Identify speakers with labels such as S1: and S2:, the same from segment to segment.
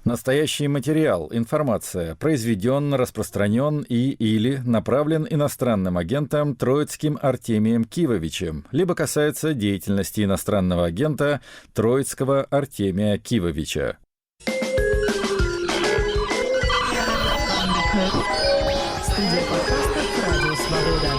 S1: Настоящий материал, информация произведен, распространен или направлен иностранным агентом Троицким Артемием Кивовичем, либо касается деятельности иностранного агента Троицкого Артемия Кивовича.
S2: Студия подкастов «Радио Свобода».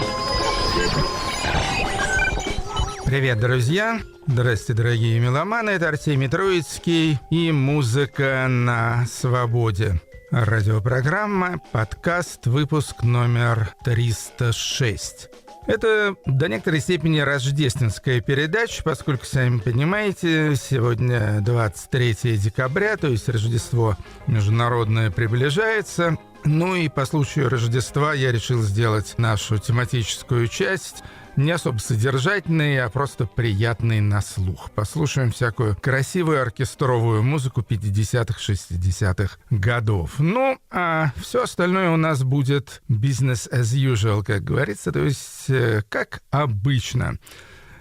S3: Привет, друзья! Здравствуйте, дорогие меломаны! Это Артемий Троицкий и «Музыка на свободе». Радиопрограмма, подкаст, выпуск номер 306. Это до некоторой степени рождественская передача, поскольку, сами понимаете, сегодня 23 декабря, то есть Рождество международное приближается. Ну и по случаю Рождества я решил сделать нашу тематическую часть не особо содержательный, а просто приятный на слух. Послушаем всякую красивую оркестровую музыку 50-х, 60-х годов. Ну, а все остальное у нас будет business as usual, как говорится, то есть как обычно.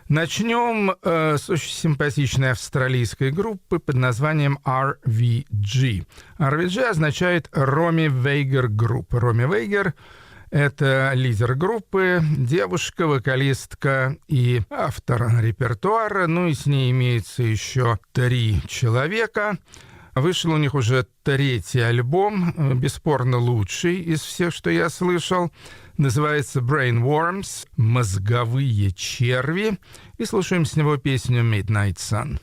S3: Начнем с очень симпатичной австралийской группы под названием RVG. RVG означает Romy Veiger Group. Romy Veiger — это лидер группы, девушка, вокалистка и автор репертуара. Ну и с ней имеется еще 3 человека. Вышел у них уже 3-й альбом, бесспорно лучший из всех, что я слышал. Называется Brainworms, мозговые черви. И слушаем с него песню Midnight Sun.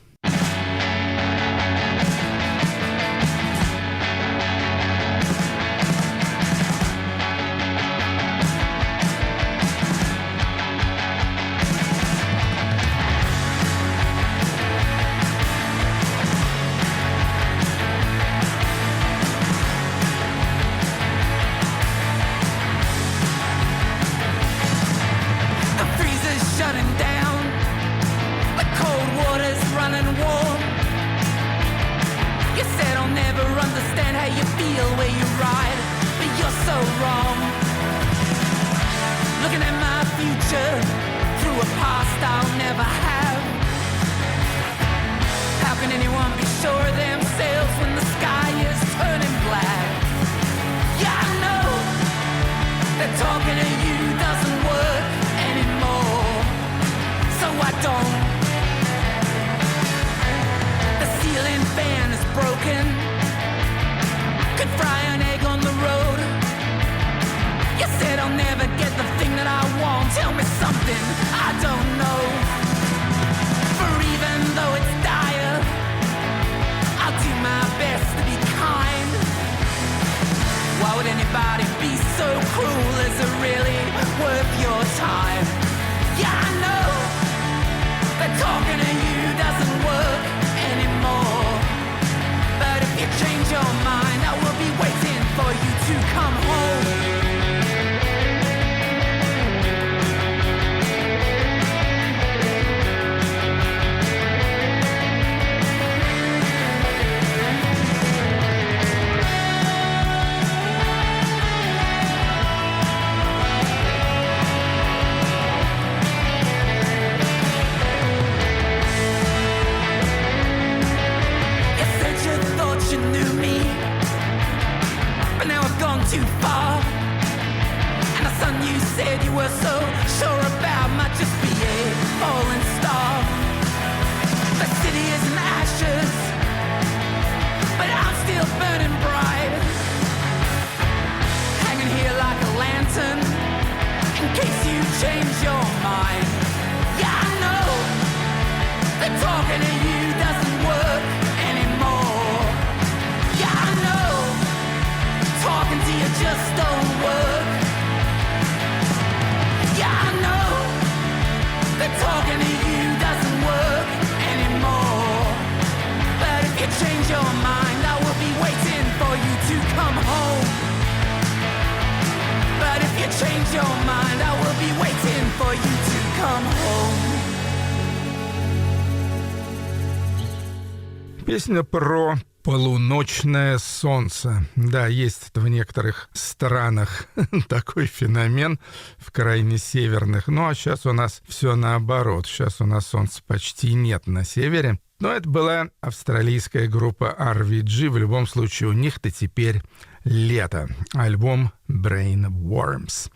S3: Песня про полуночное солнце. Да, есть в некоторых странах такой феномен, в крайне северных. Ну, а сейчас у нас все наоборот. Сейчас у нас солнца почти нет на севере. Но это была австралийская группа RVG. В любом случае, у них-то теперь лето. Альбом Brain Worms.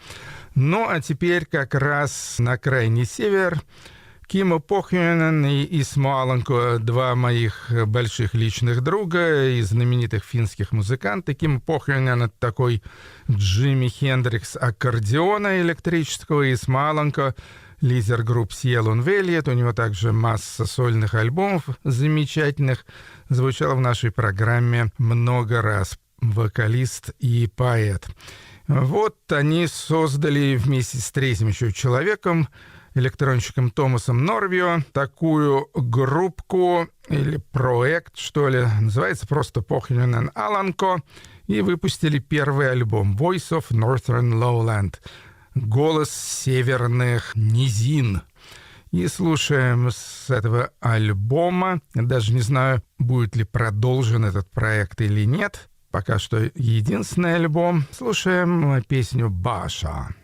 S3: Ну, а теперь как раз на крайний север. Кимо Похюнен и Исмо Аланко, два моих больших личных друга и знаменитых финских музыкантов. Кимо Похюнен — это такой Джимми Хендрикс аккордеона электрического, Исмо Аланко — лидер групп Сьелон Вельет. У него также масса сольных альбомов замечательных. Звучал в нашей программе много раз. Вокалист и поэт. Вот они создали вместе с третьим еще человеком, электронщиком Томасом Норвио, такую группку или проект, что ли, называется просто Pohjoinen Alanko, и выпустили первый альбом Voice of Northern Lowland, голос северных низин. И слушаем с этого альбома, даже не знаю, будет ли продолжен этот проект или нет, пока что единственный альбом. Слушаем песню «Баша».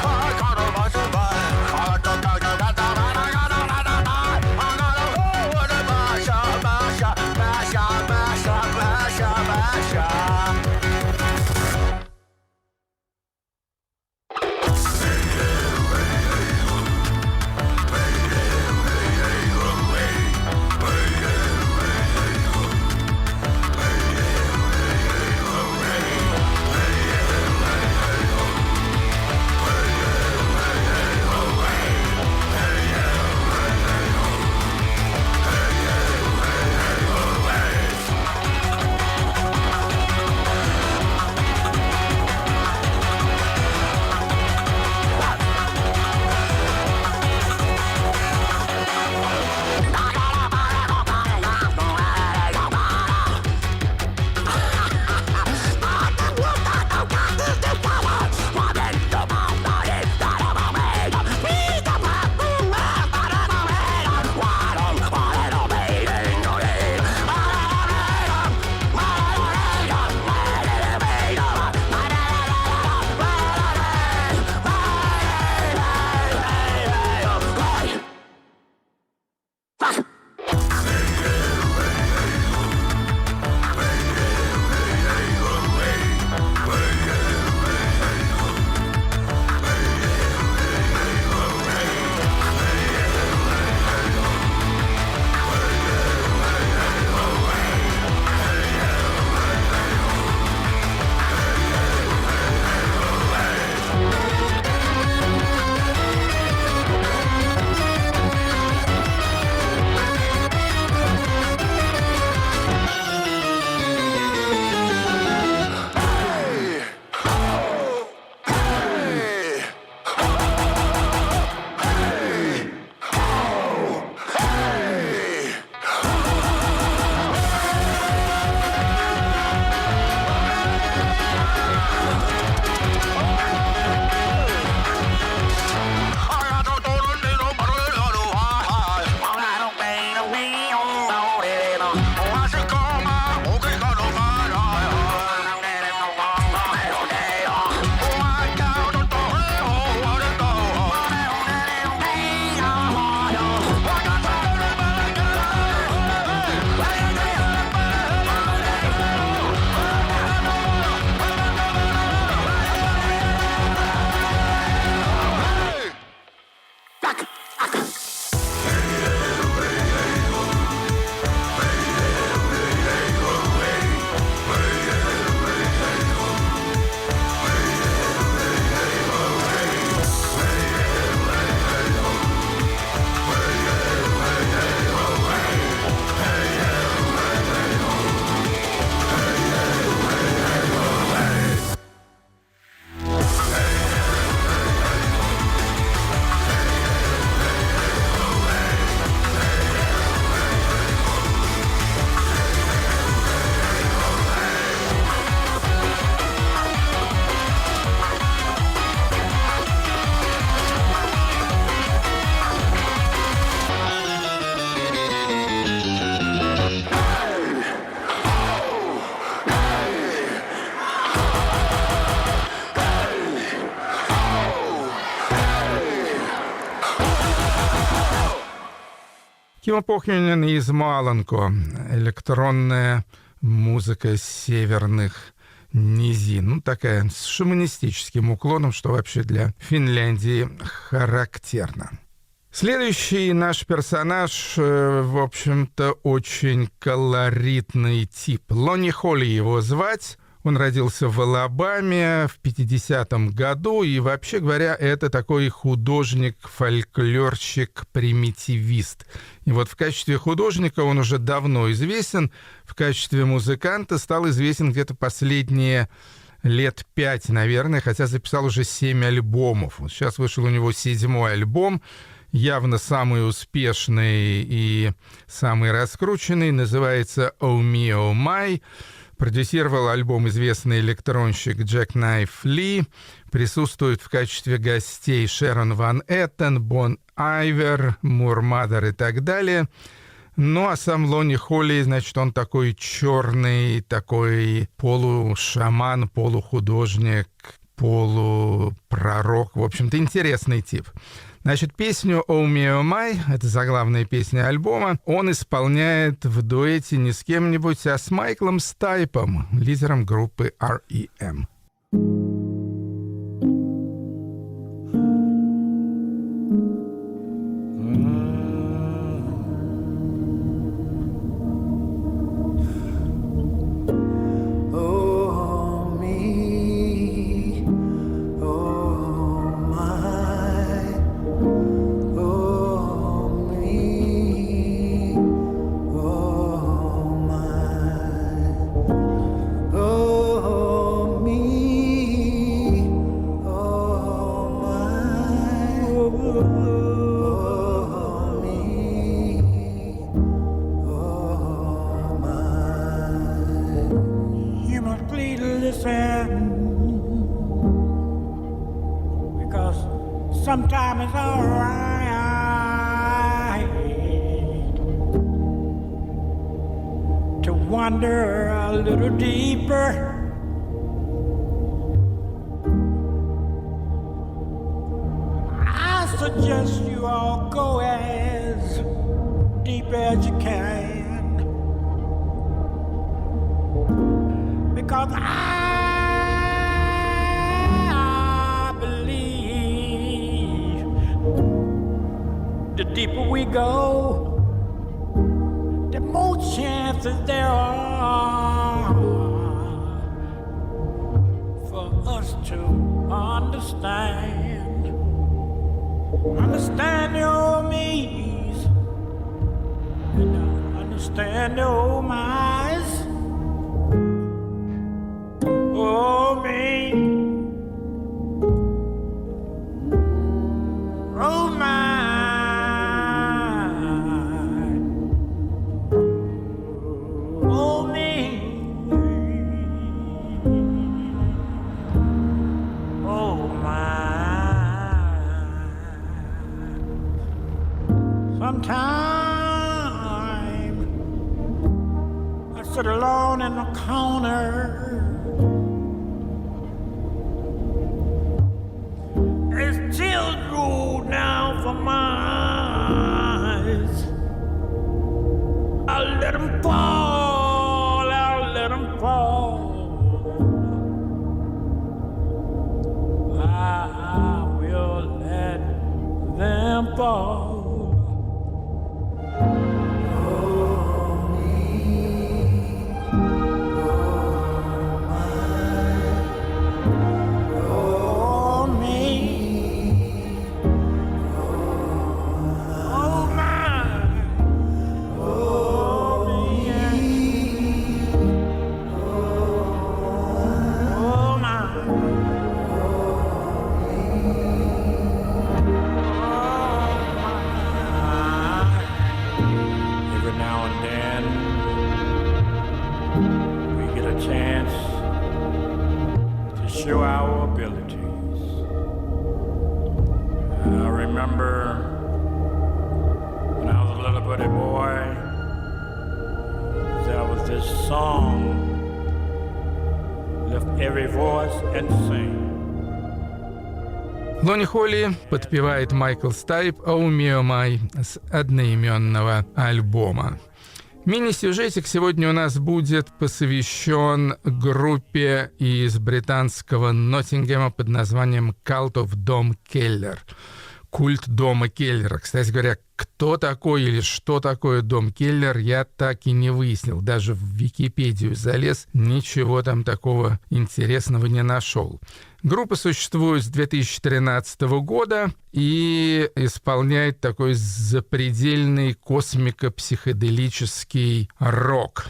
S4: I got a
S3: Тимо Похьюнен из Маланко. Электронная музыка северных низин. Ну, такая с шаманистическим уклоном, что вообще для Финляндии характерно. Следующий наш персонаж, в общем-то, очень колоритный тип. Лонни Холли его звать. Он родился в Алабаме в 50-м году, и, вообще говоря, это такой художник-фольклорщик, примитивист. И вот в качестве художника он уже давно известен, в качестве музыканта стал известен где-то последние лет 5, наверное, хотя записал уже 7 альбомов. Вот сейчас вышел у него 7-й альбом, явно самый успешный и самый раскрученный, называется «Oh Me, Oh My». Продюсировал альбом известный электронщик Джек Найф Ли. Присутствует в качестве гостей Шерон Ван Эттен, Бон Айвер, Мур Мадер и так далее. Ну, а сам Лонни Холли, значит, он такой черный, такой полушаман, полухудожник, полупророк. В общем-то, интересный тип. Значит, песню «Oh Me, Oh My», это заглавная песня альбома, он исполняет в дуэте не с кем-нибудь, а с Майклом Стайпом, лидером группы R.E.M.
S4: Sometimes it's all right to wander a little deeper. I suggest you all go as deep as you can, because I the deeper we go, the more chances there are for us to understand your me's and understand your my's. Oh, me. Oh, my. Sometime I sit alone in the corner as tears roll down from my eyes. I'll let them fall, I'll let them fall. I will let them fall. Show our abilities. I remember when I was a little bitty boy, there was this song, lift every voice and sing.
S3: Лони Холли подпевает Майкл Стайп «Oh Me Oh My» с одноименного альбома. Мини-сюжетик сегодня у нас будет посвящен группе из британского Ноттингема под названием Cult of Dom Keller. Культ дома Келлера. Кстати говоря, кто такой или что такое дом Келлер, я так и не выяснил. Даже в Википедию залез, ничего там такого интересного не нашел. Группа существует с 2013 года и исполняет такой запредельный космико-психоделический рок.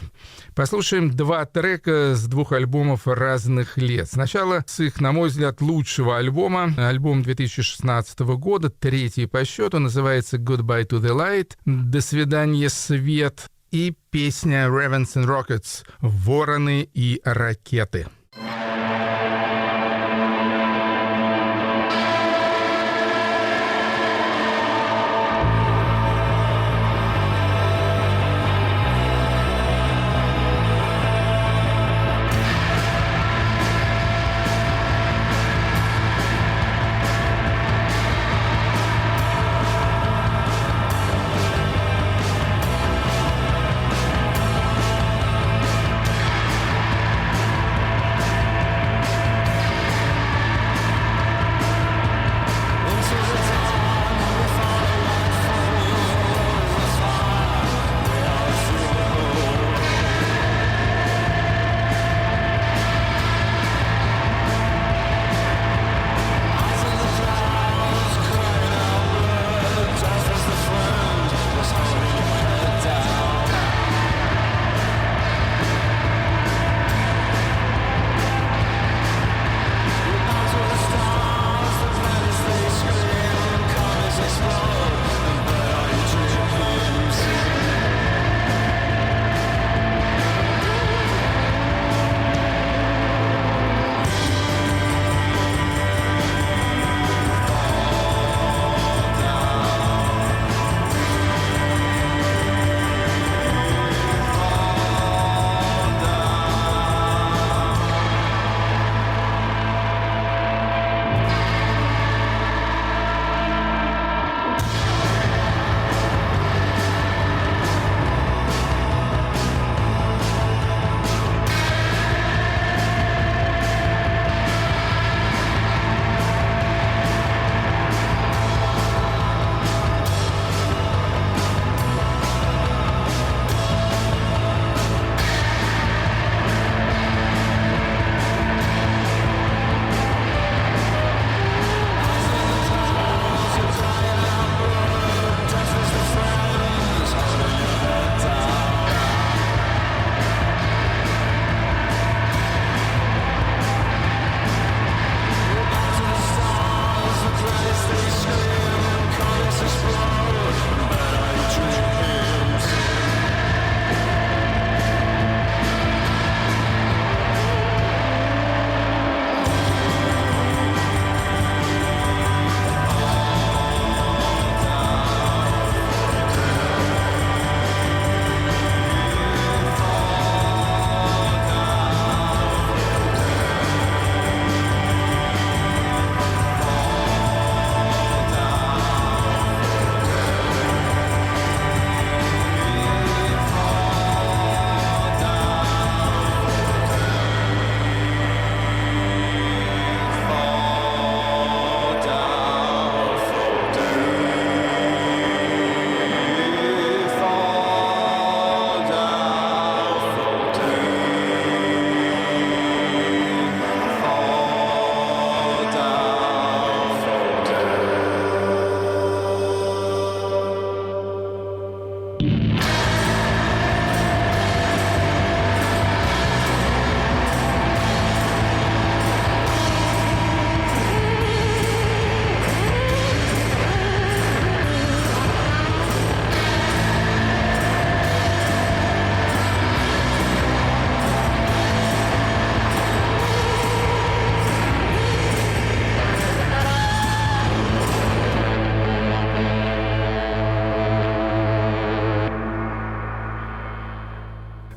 S3: Послушаем 2 трека с 2 альбомов разных лет. Сначала с их, на мой взгляд, лучшего альбома. Альбом 2016 года, 3-й по счету, называется «Goodbye to the Light», «До свидания, свет», и песня «Ravens and Rockets» «Вороны и ракеты».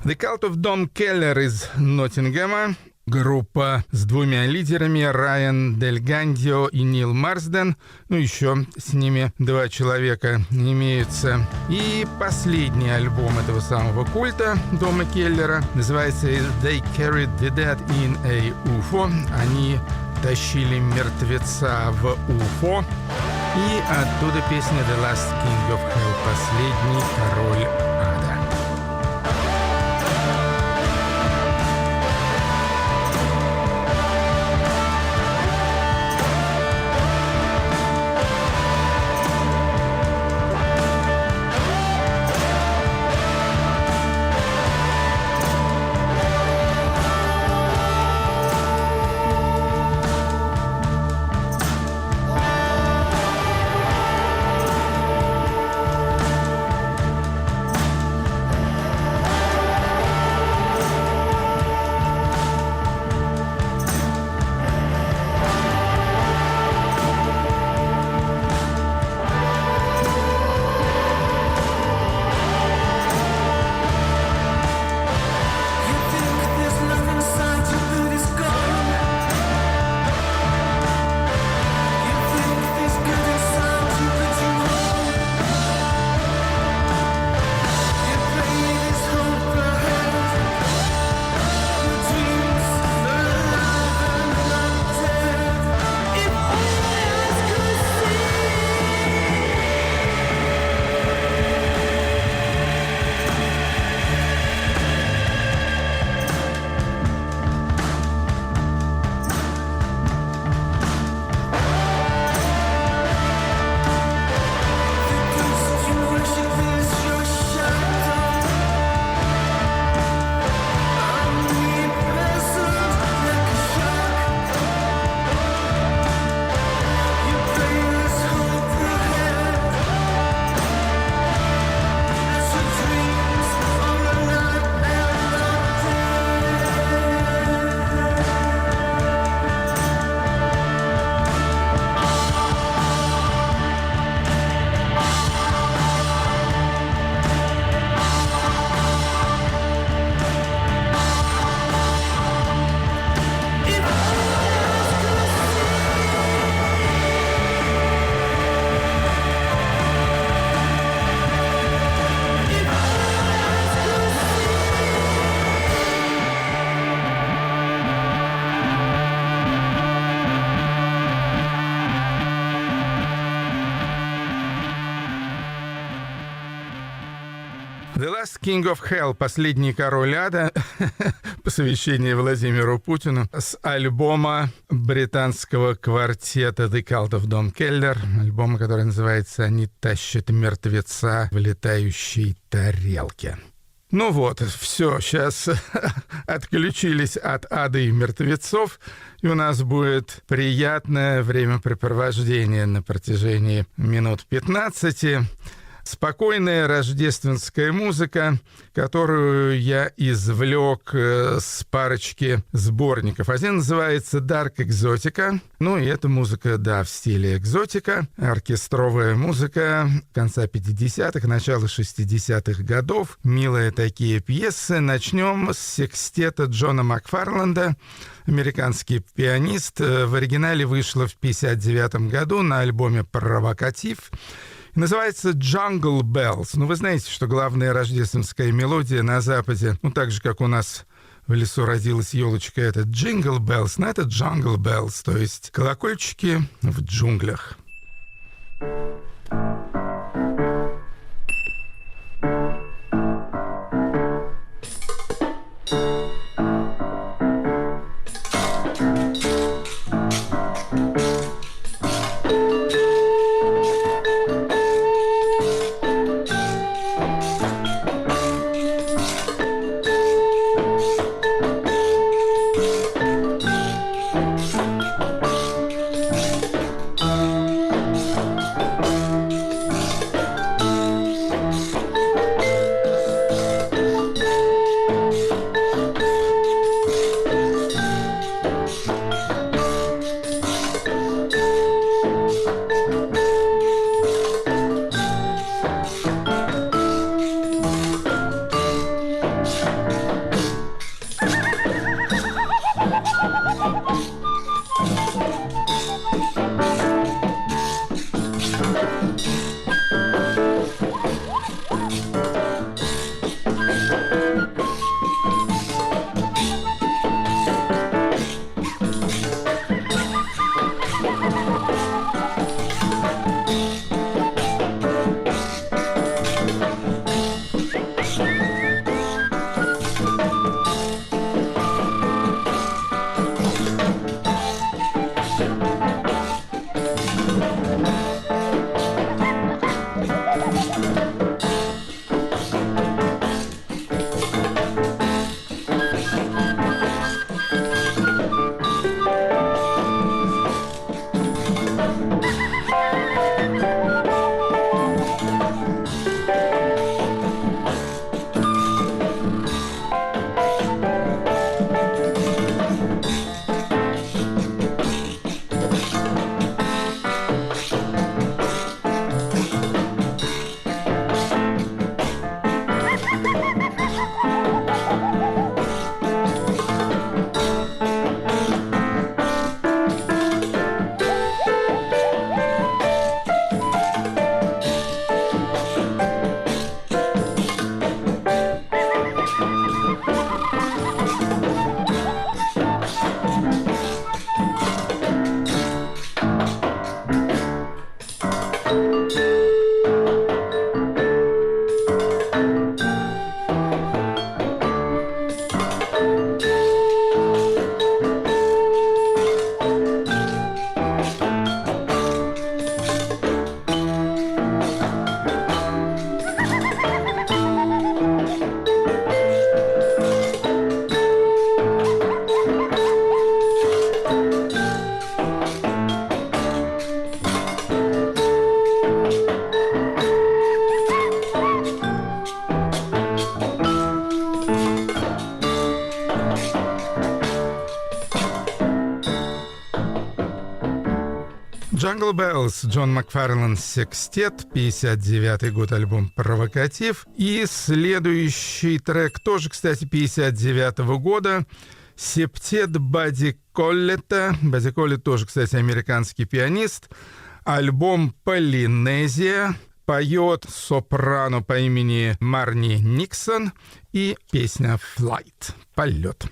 S3: The Cult of Dom Keller из Ноттингема. группа с двумя лидерами, Райан Дель Гандио и Нил Марсден. Ну, еще с ними два человека имеются. И последний альбом этого самого культа Дома Келлера называется «They Carried the Dead in a UFO». Они тащили мертвеца в УФО. И оттуда песня «The Last King of Hell», «Последний король ада». The Last King of Hell, «Последний король ада», посвящение Владимиру Путину, с альбома британского квартета The Cult of Dom Keller, альбома, который называется «Они тащат мертвеца в летающей тарелке». Ну вот, все, сейчас отключились от ада и мертвецов, и у нас будет приятное времяпрепровождение на протяжении минут 15. Спокойная рождественская музыка, которую я извлек с парочки сборников. Один называется «Dark Exotica». Ну, и эта музыка, да, в стиле экзотика. Оркестровая музыка конца 50-х, начала 60-х годов. Милые такие пьесы. Начнем с секстета Джона Макфарланда. Американский пианист. В оригинале вышло в 59 году на альбоме «Провокатив». Называется «Jungle Bells». Ну, вы знаете, что главная рождественская мелодия на Западе, ну, так же, как у нас в лесу родилась елочка, это «Jingle Bells», но это «Jungle Bells», то есть колокольчики в джунглях. Jungle Bells, Джон Макфарлан Секстет, 59-й год, альбом «Провокатив». И следующий трек тоже, кстати, 59-го года, «Септет Бадди Коллета». Бадди Коллет тоже, кстати, американский пианист. Альбом «Полинезия». Поет сопрано по имени Марни Никсон. И песня «Flight» — «Полет».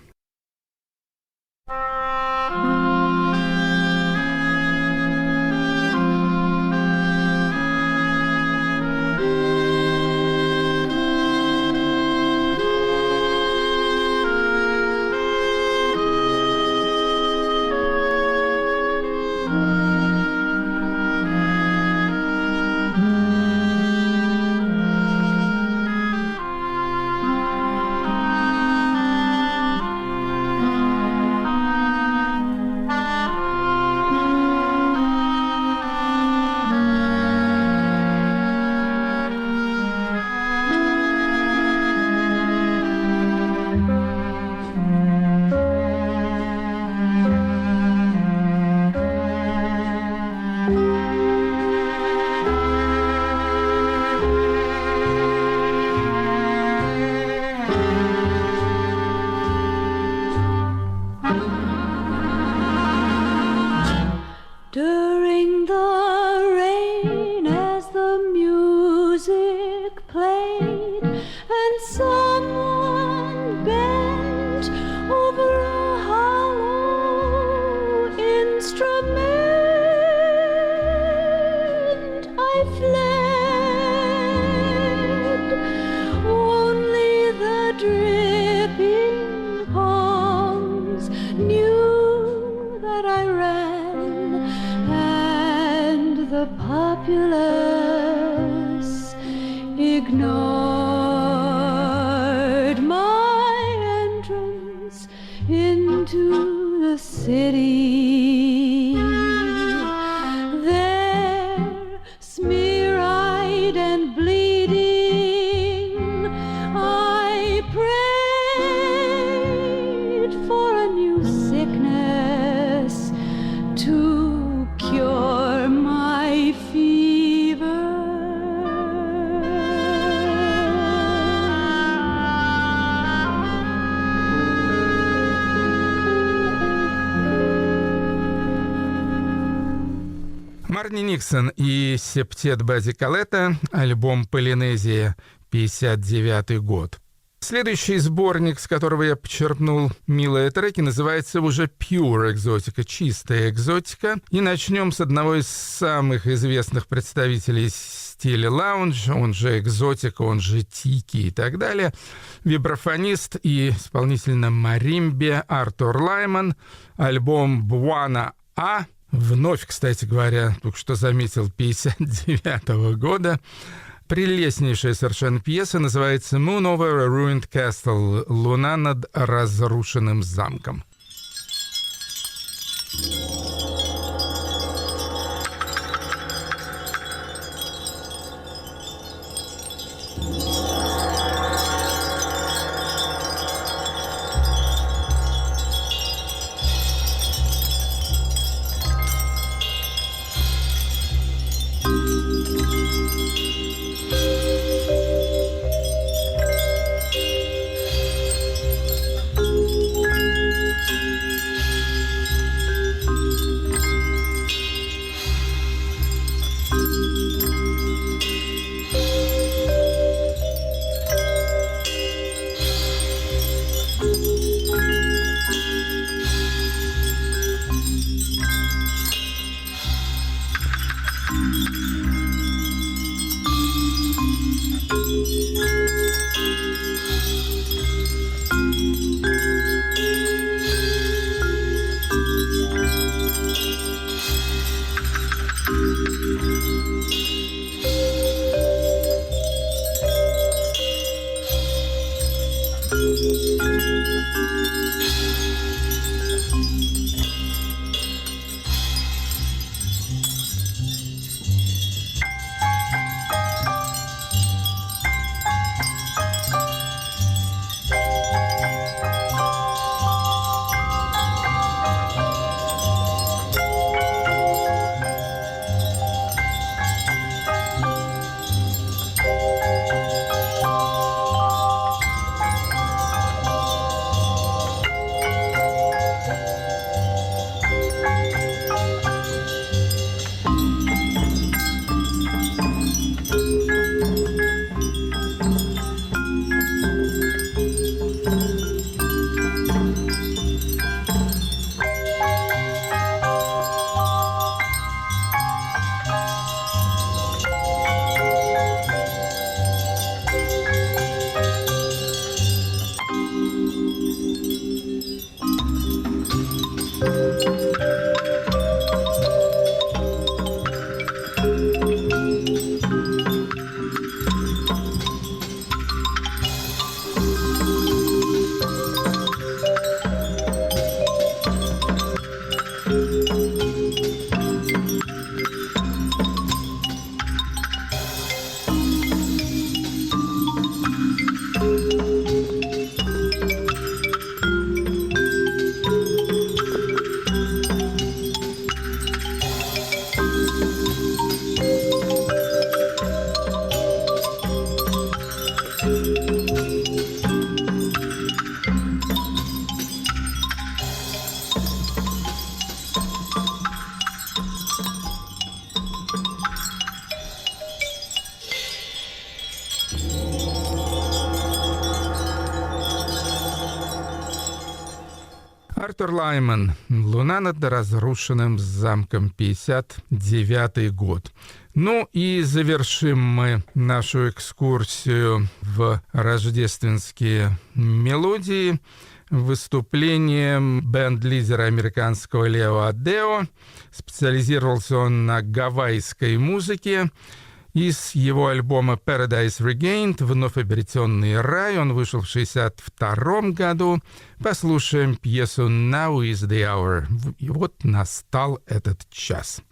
S5: During the rain, as the music played, and someone bent over a hollow instrument, I fled. Only the dripping palms knew that I ran, and the populace ignored my entrance into the city. There, smear-eyed and bleeding, I prayed for a new sickness to cure my fever.
S3: Марни Никсон и Септет Бадди Коллета, альбом «Полинезия», 59-й год. Следующий сборник, с которого я почерпнул милые треки, называется уже «Pure экзотика», чистая экзотика. И начнем с одного из самых известных представителей стиля лаунж, он же экзотика, он же тики и так далее. Вибрафонист и исполнитель на маримбе Артур Лайман, альбом «Буана А». Вновь, кстати говоря, только что заметил, 59-го года. Прелестнейшая совершенно пьеса, называется «Moon over a ruined castle» — «Луна над разрушенным замком». Артур Лайман. «Луна над разрушенным замком», 59-й год. Ну и завершим мы нашу экскурсию в рождественские мелодии выступлением бенд-лидера американского Лео Адео. Специализировался он на гавайской музыке. Из его альбома Paradise Regained, вновь обретенный рай, он вышел в 1962 году. Послушаем пьесу Now is the hour. И вот настал этот час.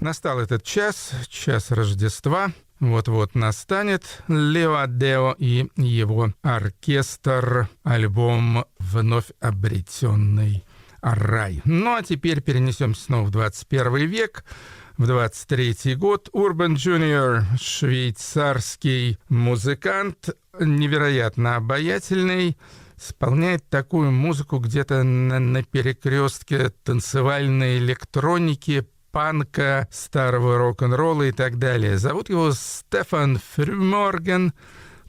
S3: Настал этот час, час Рождества. Вот-вот настанет. Лео Адео и его оркестр, альбом «Вновь обретенный рай». Ну а теперь перенесемся снова в 21 век. В 23-й год Урбан Джуниор, швейцарский музыкант, невероятно обаятельный, исполняет такую музыку где-то на перекрестке танцевальной электроники, панка, старого рок-н-ролла и так далее. Зовут его Стефан Фрюморген,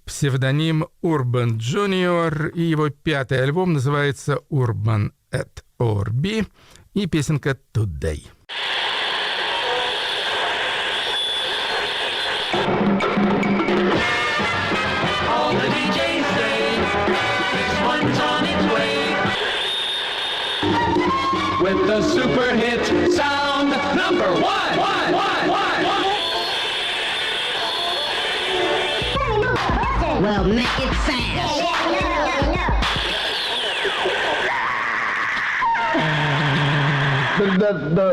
S3: псевдоним Урбан Джуниор, и его 5-й альбом называется «Urban at Orbi» и песенка «Today».
S6: All the DJs say this one's on its way with the super hit sound number one.
S7: Well, make it fast.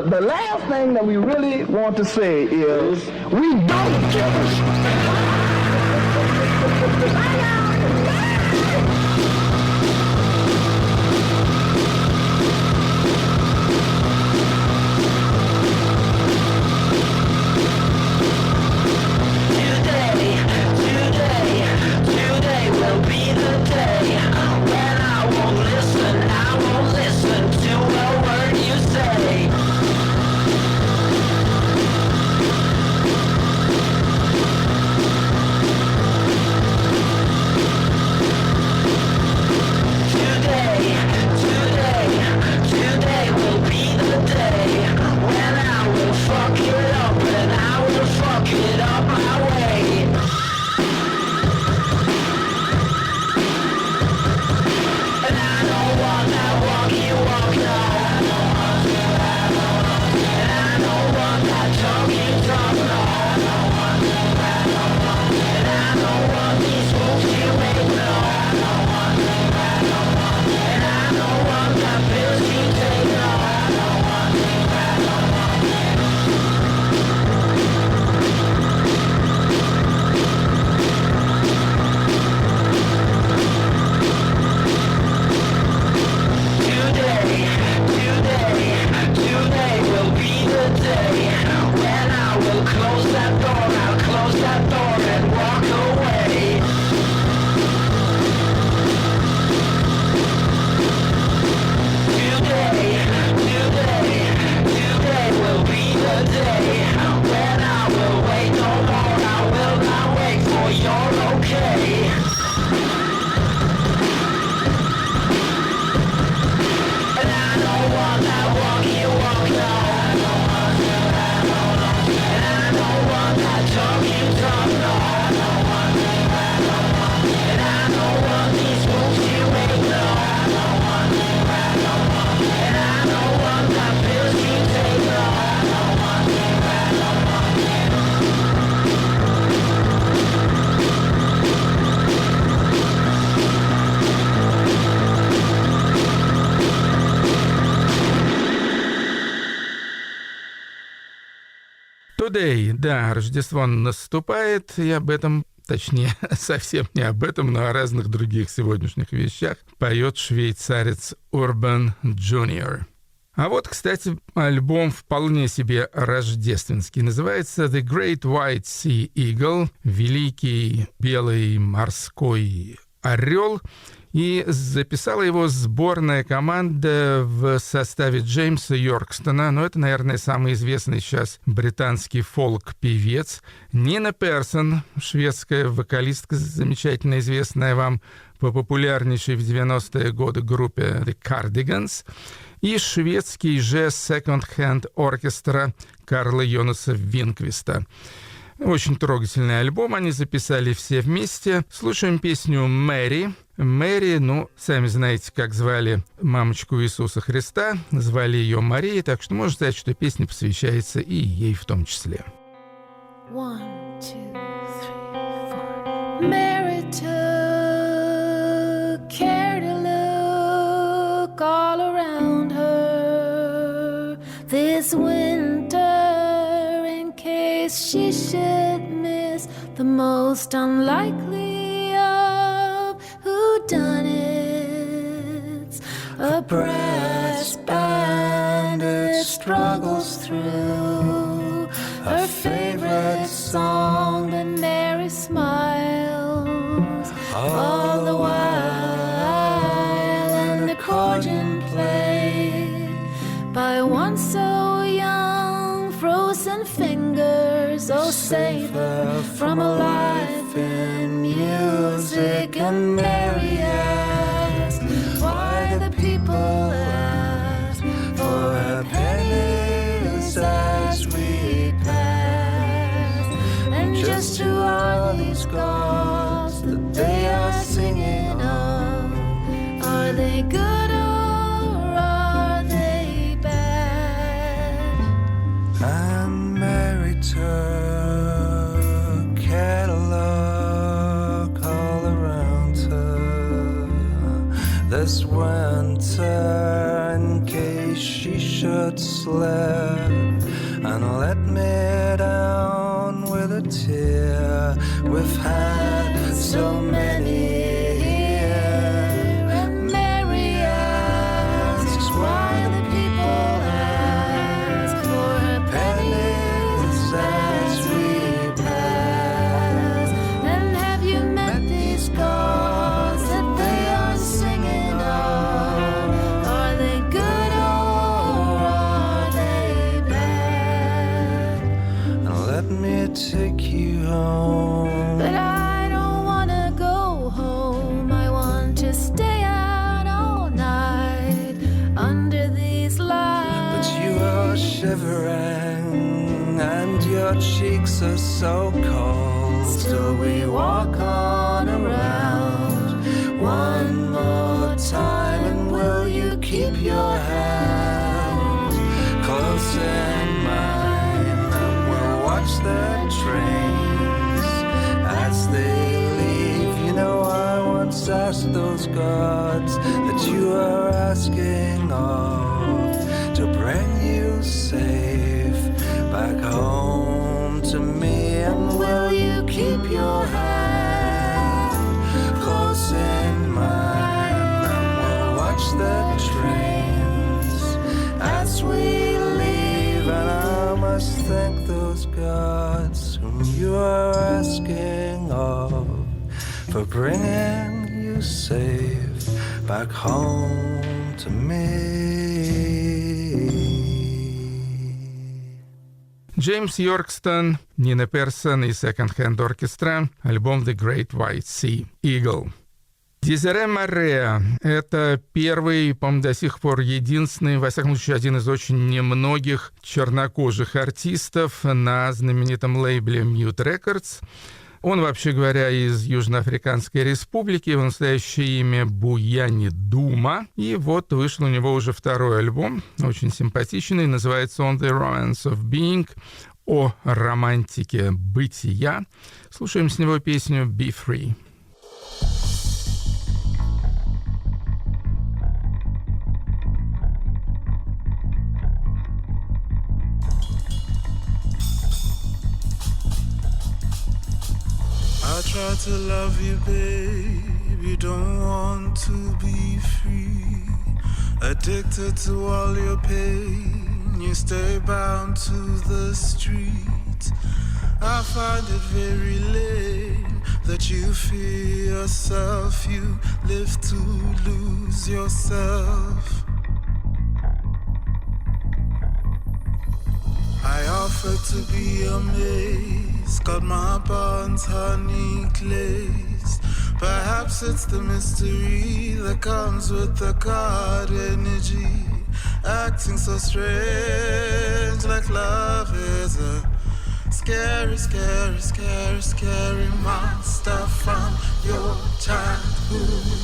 S8: The last thing that we really want to say is we don't give a shit.
S6: Today will be the day when I won't listen to a word you say. okay. And I don't want that walk you walk now. And I don't want that talk you talk no. And I don't want these moves you make no. And I don't want that pills you take no.
S3: Today, да, Рождество наступает, и об этом, точнее, совсем не об этом, но о разных других сегодняшних вещах поет швейцарец Urban Junior. А вот, кстати, альбом вполне себе рождественский. Называется «The Great White Sea Eagle», «Великий белый морской орел». И записала его сборная команда в составе Джеймса Йоркстона. Но это, наверное, самый известный сейчас британский фолк-певец. Нина Персон, шведская вокалистка, замечательно известная вам по популярнейшей в 90-е годы группе The Cardigans. И шведский же секонд-хенд оркестра Карла Йонаса Винквиста. Очень трогательный альбом, они записали все вместе. Слушаем песню «Мэри». Мэри, ну, сами знаете, как звали мамочку Иисуса Христа. Звали ее Мария, так что можно сказать, что песня посвящается и ей в том числе.
S5: 1, 2, 3, 4. Mary took care to look all around her this winter, in case she should miss the most unlikely of whodunits. A brass band it struggles through her favorite song, and Mary smiles all the while, and the accordion played by one so young, frozen fingers, oh savor from a life in music. And Mary asked why the people ask for her pennies as we pass, and just who are these gods that they are singing of? Are they good or are they bad? And Mary took care to look all around her this winter, in case she should slip and let me down with a tear. We've had so many here. And Mary asks why the people ask for her pennies as we pass. And have you met these gods that they are singing of? Are they good or are they bad? And let me take you home. But I don't wanna go home. I want to stay out all night under these lights. But you are shivering and your cheeks are so cold. Still we walk on around one more time. And will you keep your hand close in mine? And we'll watch the trains as they leave. You know, I once asked those gods that you are asking of to bring you safe back home to me. And will you keep your hand close in mine? And we'll watch the trains as we leave. And I must thank those gods whom you are asking of for bringing you safe back home to me.
S3: Джеймс Йоркстон, Нина Персон и Second Hand Orchestra, альбом The Great White Sea Eagle. Дезире Мореа – это первый, по-моему, до сих пор единственный, во всяком случае, один из очень немногих чернокожих артистов на знаменитом лейбле Mute Records. Он, вообще говоря, из Южноафриканской республики, его настоящее имя Буяни Дума. И вот вышел у него уже второй альбом, очень симпатичный, называется On the Romance of Being, о романтике бытия. Слушаем с него песню Be Free.
S5: I try to love you, babe. You don't want to be free. Addicted to all your pain. You stay bound to the street. I find it very lame that you fear yourself. You live to lose yourself. I offer to be your maze, got my bonds honey glazed. Perhaps it's the mystery that comes with the God energy, acting so strange, like love is a scary, scary, scary, scary monster from your childhood.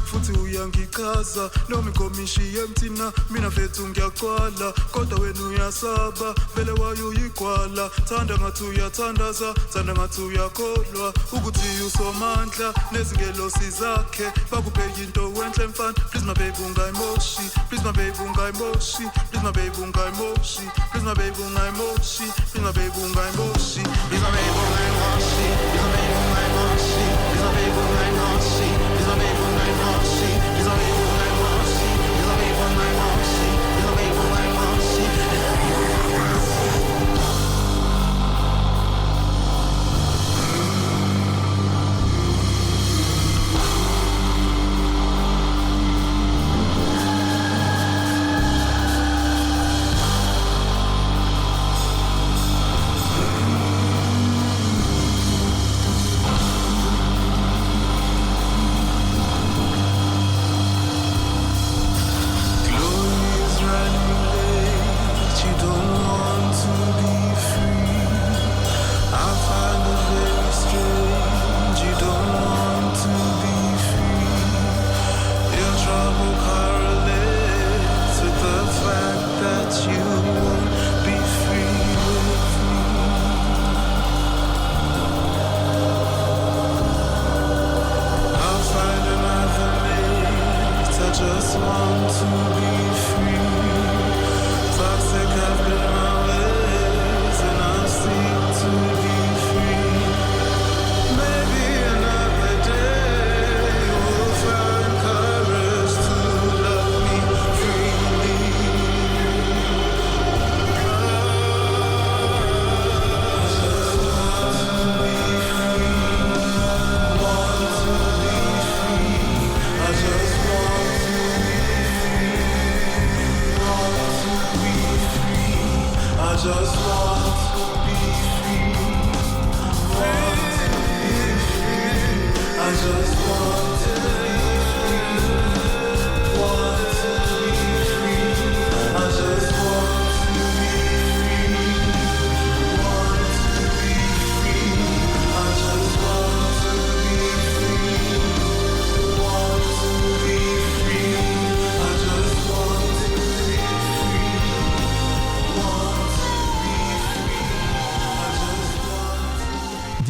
S5: Futhi uyangikaza noma inkomishi yemthina mina mfethu ngiyaqwala kodwa wena uyasaba vele wayuyigwala thanda ngathi uyathandaza thanda ngathi uyakholwa ukuthi usomandla nezingelosi zakhe bakubheka into wenhle mfana please my baby ungayimoshi please my baby ungayimoshi please my baby ungayimoshi please my baby ungayimoshi please my baby ungayimoshi please my baby ungayimoshi please my baby ungayimoshi please my baby ungayimoshi please my baby ungayimoshi please my baby ungayimoshi please my baby ungayimoshi please my baby ungayimoshi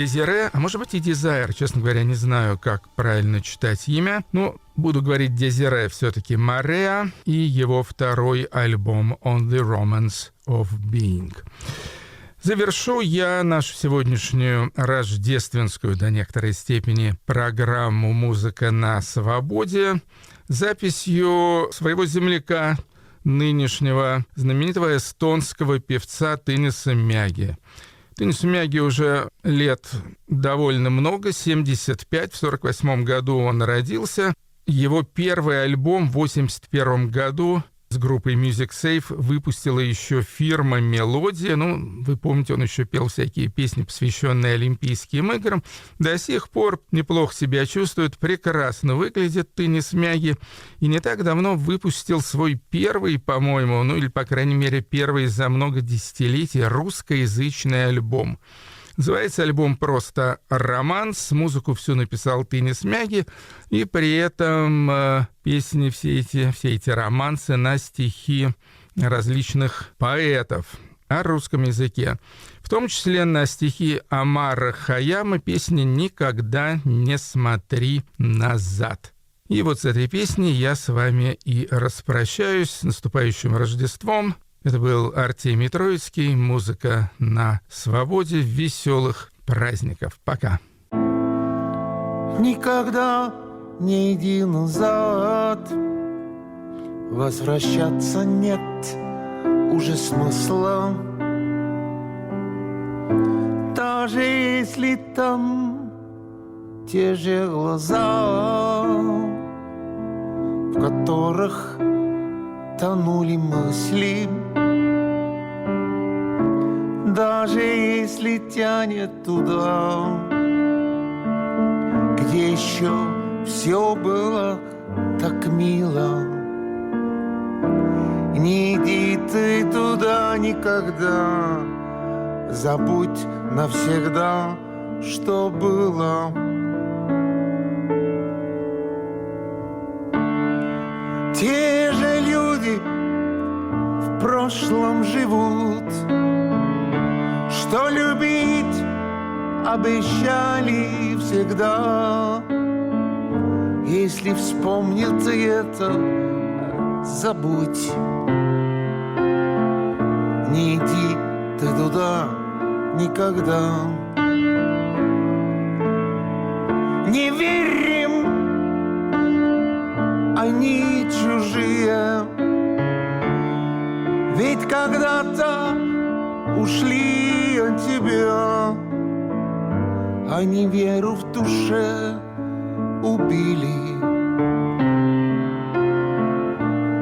S3: Дезире, а может быть и Desire, честно говоря, не знаю, как правильно читать имя, но буду говорить Дезире все-таки, Мореа и его второй альбом On the Romance of Being. Завершу я нашу сегодняшнюю рождественскую до некоторой степени программу «Музыка на свободе» записью своего земляка, нынешнего знаменитого эстонского певца Tõnis Mägi. Tõnis Mägi уже лет довольно много, 75, в 48 году он родился. Его первый альбом в 81 году с группой Music Safe выпустила еще фирма «Мелодия». Ну, вы помните, он еще пел всякие песни, посвященные Олимпийским играм. До сих пор неплохо себя чувствует, прекрасно выглядит Tõnis Mägi. И не так давно выпустил свой первый, по-моему, ну или, по крайней мере, первый за много десятилетий русскоязычный альбом. Называется альбом просто «Романс». Музыку всю написал Tõnis Mägi, и при этом песни, все эти романсы на стихи различных поэтов о русском языке. В том числе на стихи Омара Хайяма песня «Никогда не смотри назад». И вот с этой песней я с вами и распрощаюсь. С наступающим Рождеством. Это был Артемий Троицкий. Музыка на свободе. Веселых праздников. Пока.
S5: Никогда не иди назад, возвращаться нет уже смысла. Даже если там те же глаза, в которых тонули мысли, даже если тянет туда, где еще все было так мило. Не иди ты туда никогда, забудь навсегда, что было. Те же люди в прошлом живут, что любить обещали всегда. Если вспомнит это, забудь. Не иди ты туда никогда. Не верь им, они чужие, ведь когда-то ушли от тебя. Они веру в душе убили,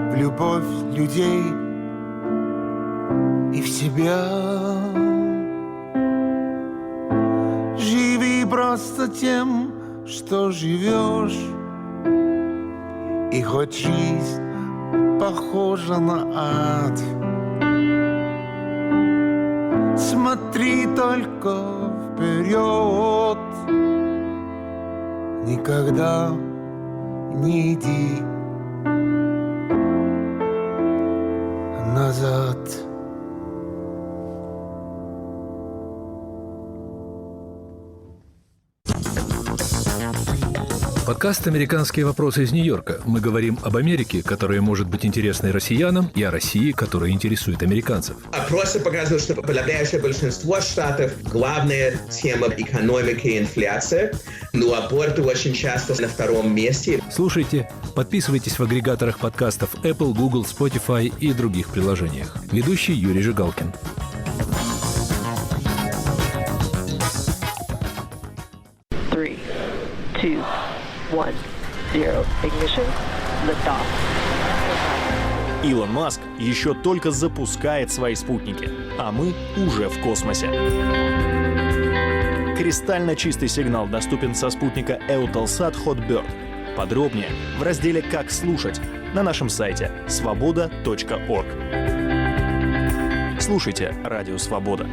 S5: в любовь людей и в себя. Живи просто тем, что живешь, и хоть жизнь похожа на ад, смотри только вперед, никогда не иди назад.
S9: Подкаст «Американские вопросы» из Нью-Йорка. Мы говорим об Америке, которая может быть интересной россиянам, и о России, которая интересует американцев.
S10: Опросы показывают, что подавляющее большинство штатов главная тема экономики и инфляция, но аборты очень часто на втором месте.
S9: Слушайте, подписывайтесь в агрегаторах подкастов Apple, Google, Spotify и других приложениях. Ведущий Юрий Жигалкин.
S11: Илон Маск еще только запускает свои спутники, а мы уже в космосе. Кристально чистый сигнал доступен со спутника Eutelsat Hotbird. Подробнее в разделе «Как слушать» на нашем сайте svoboda.org. Слушайте «Радио Свобода».